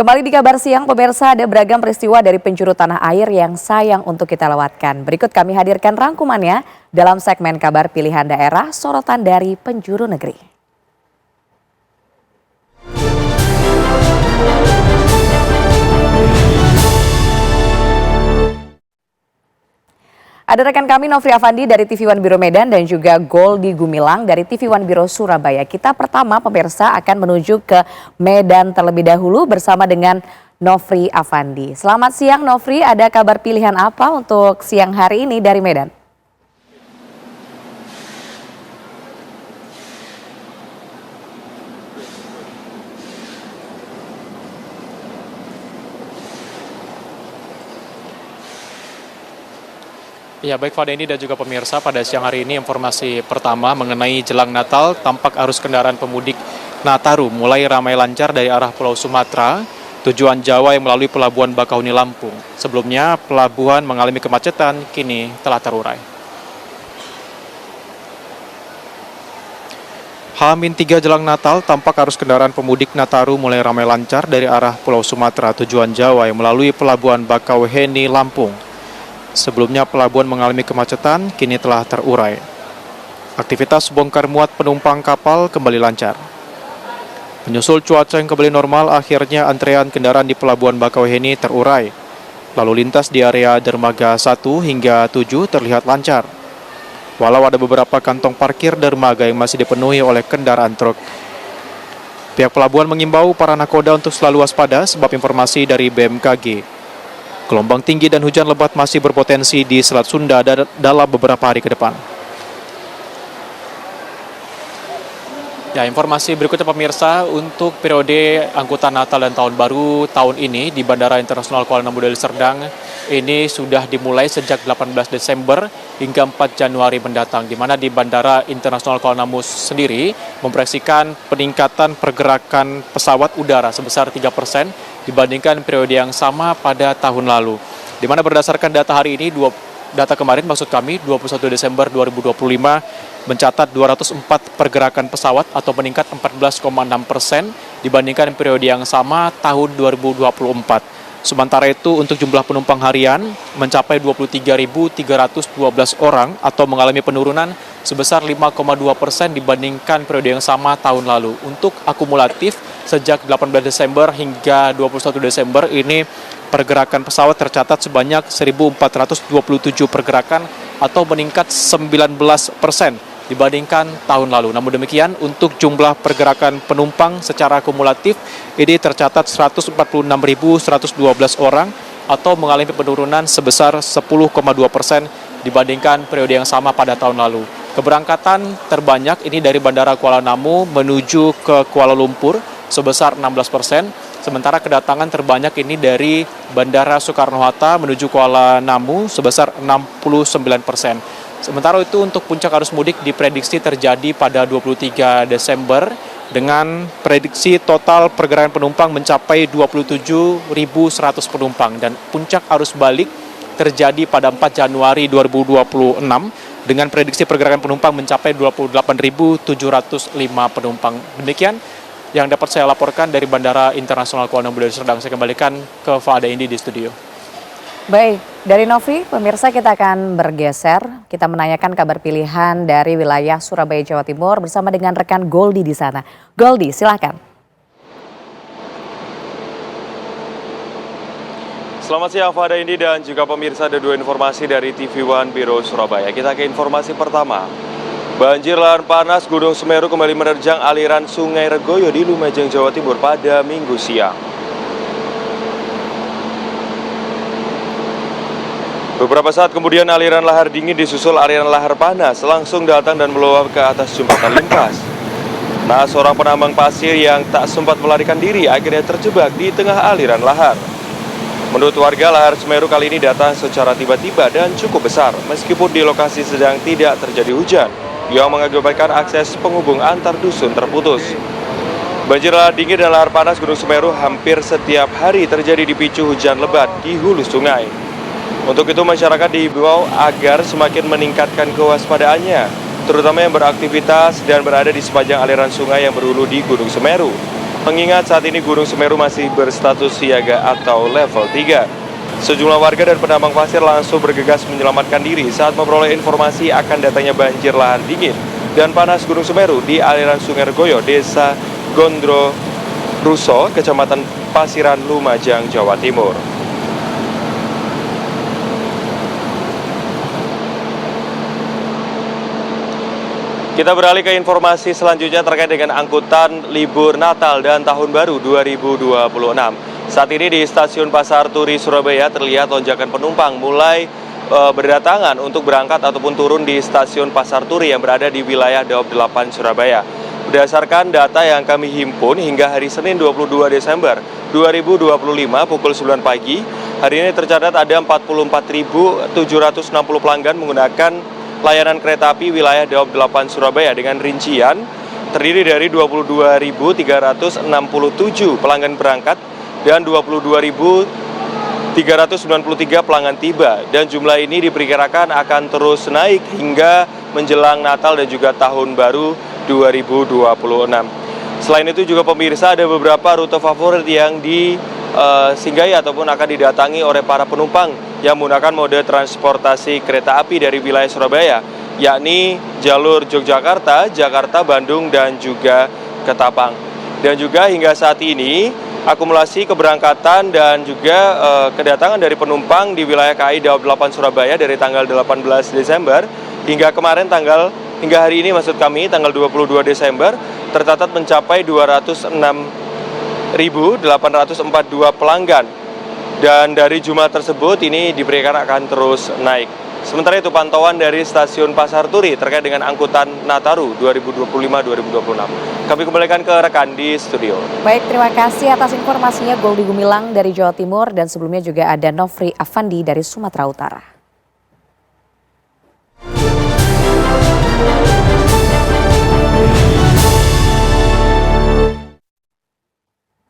Kembali di kabar siang, pemirsa, ada beragam peristiwa dari penjuru tanah air yang sayang untuk kita lewatkan. Berikut kami hadirkan rangkumannya dalam segmen kabar pilihan daerah sorotan dari penjuru negeri. Ada rekan kami Nofri Afandi dari TV One Biro Medan dan juga Goldi Gumilang dari TV One Biro Surabaya. Kita pertama pemirsa akan menuju ke Medan terlebih dahulu bersama dengan Nofri Afandi. Selamat siang Nofri, ada kabar pilihan apa untuk siang hari ini dari Medan? Ya baik Fadeni dan juga pemirsa, pada siang hari ini informasi pertama mengenai jelang Natal, tampak arus kendaraan pemudik Nataru mulai ramai lancar dari arah Pulau Sumatera, tujuan Jawa yang melalui Pelabuhan Bakauheni Lampung. Sebelumnya pelabuhan mengalami kemacetan, kini telah terurai. H-3 jelang Natal, tampak arus kendaraan pemudik Nataru mulai ramai lancar dari arah Pulau Sumatera, tujuan Jawa yang melalui Pelabuhan Bakauheni Lampung. Sebelumnya pelabuhan mengalami kemacetan, kini telah terurai. Aktivitas bongkar muat penumpang kapal kembali lancar. Menyusul cuaca yang kembali normal, akhirnya antrean kendaraan di Pelabuhan Bakauheni terurai. Lalu lintas di area dermaga 1 hingga 7 terlihat lancar. Walau ada beberapa kantong parkir dermaga yang masih dipenuhi oleh kendaraan truk. Pihak pelabuhan mengimbau para nakoda untuk selalu waspada sebab informasi dari BMKG. Gelombang tinggi dan hujan lebat masih berpotensi di Selat Sunda dalam beberapa hari ke depan. Ya, informasi berikutnya pemirsa, untuk periode angkutan Natal dan Tahun Baru tahun ini di Bandara Internasional Kuala Namu Deli Serdang ini sudah dimulai sejak 18 Desember hingga 4 Januari mendatang, di mana di Bandara Internasional Kuala Namu sendiri memproyeksikan peningkatan pergerakan pesawat udara sebesar 3% dibandingkan periode yang sama pada tahun lalu. Di mana berdasarkan data hari ini, data kemarin maksud kami 21 Desember 2025 mencatat 204 pergerakan pesawat atau meningkat 14,6% dibandingkan periode yang sama tahun 2024. Sementara itu untuk jumlah penumpang harian mencapai 23.312 orang atau mengalami penurunan sebesar 5,2% dibandingkan periode yang sama tahun lalu. Untuk akumulatif sejak 18 Desember hingga 21 Desember ini pergerakan pesawat tercatat sebanyak 1.427 pergerakan atau meningkat 19% dibandingkan tahun lalu. Namun demikian, untuk jumlah pergerakan penumpang secara kumulatif ini tercatat 146.112 orang atau mengalami penurunan sebesar 10,2% dibandingkan periode yang sama pada tahun lalu. Keberangkatan terbanyak ini dari Bandara Kuala Namu menuju ke Kuala Lumpur sebesar 16%, sementara kedatangan terbanyak ini dari Bandara Soekarno-Hatta menuju Kuala Namu sebesar 69%. Sementara itu untuk puncak arus mudik diprediksi terjadi pada 23 Desember dengan prediksi total pergerakan penumpang mencapai 27.100 penumpang dan puncak arus balik terjadi pada 4 Januari 2026 dengan prediksi pergerakan penumpang mencapai 28.705 penumpang. Demikian yang dapat saya laporkan dari Bandara Internasional Kuala Namu Deli Serdang. Saya kembalikan ke Fada Indi di studio. Baik, dari Novi, pemirsa kita akan bergeser. Kita menanyakan kabar pilihan dari wilayah Surabaya, Jawa Timur bersama dengan rekan Goldi di sana. Goldi, silakan. Selamat siang Fada Indi dan juga pemirsa, ada dua informasi dari TV One Biro Surabaya. Kita ke informasi pertama. Banjir lahar panas Gunung Semeru kembali menerjang aliran Sungai Regoyo di Lumajang, Jawa Timur pada Minggu siang. Beberapa saat kemudian aliran lahar dingin disusul aliran lahar panas langsung datang dan meluap ke atas jembatan Limpas. Nah, seorang penambang pasir yang tak sempat melarikan diri akhirnya terjebak di tengah aliran lahar. Menurut warga, lahar Semeru kali ini datang secara tiba-tiba dan cukup besar, meskipun di lokasi sedang tidak terjadi hujan, yang mengakibatkan akses penghubung antar dusun terputus. Banjir lahar dingin dan lahar panas Gunung Semeru hampir setiap hari terjadi dipicu hujan lebat di hulu sungai. Untuk itu masyarakat diimbau agar semakin meningkatkan kewaspadaannya, terutama yang beraktivitas dan berada di sepanjang aliran sungai yang berhulu di Gunung Semeru. Mengingat saat ini Gunung Semeru masih berstatus siaga atau level 3. Sejumlah warga dan penambang pasir langsung bergegas menyelamatkan diri saat memperoleh informasi akan datangnya banjir lahar dingin dan panas Gunung Semeru di aliran Sungai Regoyo, Desa Gondro Ruso, Kecamatan Pasiran, Lumajang, Jawa Timur. Kita beralih ke informasi selanjutnya terkait dengan angkutan libur Natal dan Tahun Baru 2026. Saat ini di Stasiun Pasar Turi Surabaya terlihat lonjakan penumpang mulai berdatangan untuk berangkat ataupun turun di Stasiun Pasar Turi yang berada di wilayah Daob 8 Surabaya. Berdasarkan data yang kami himpun hingga hari Senin 22 Desember 2025 pukul 9 pagi, hari ini tercatat ada 44.760 pelanggan menggunakan layanan kereta api wilayah Daob 8 Surabaya dengan rincian terdiri dari 22.367 pelanggan berangkat dan 22.393 pelanggan tiba, dan jumlah ini diperkirakan akan terus naik hingga menjelang Natal dan juga Tahun Baru 2026. Selain itu juga pemirsa, ada beberapa rute favorit yang disinggahi ataupun akan didatangi oleh para penumpang yang menggunakan mode transportasi kereta api dari wilayah Surabaya, yakni jalur Yogyakarta, Jakarta, Bandung, dan juga Ketapang. Dan juga hingga saat ini, akumulasi keberangkatan dan juga kedatangan dari penumpang di wilayah KAI Daob 8 Surabaya dari tanggal 18 Desember hingga kemarin hingga hari ini maksud kami tanggal 22 Desember tercatat mencapai 206.842 pelanggan. Dan dari jumlah tersebut ini diperkirakan akan terus naik. Sementara itu pantauan dari Stasiun Pasar Turi terkait dengan angkutan Nataru 2025-2026. Kami kembalikan ke rekan di studio. Baik, terima kasih atas informasinya Goldi Gumilang dari Jawa Timur, dan sebelumnya juga ada Nofri Afandi dari Sumatera Utara.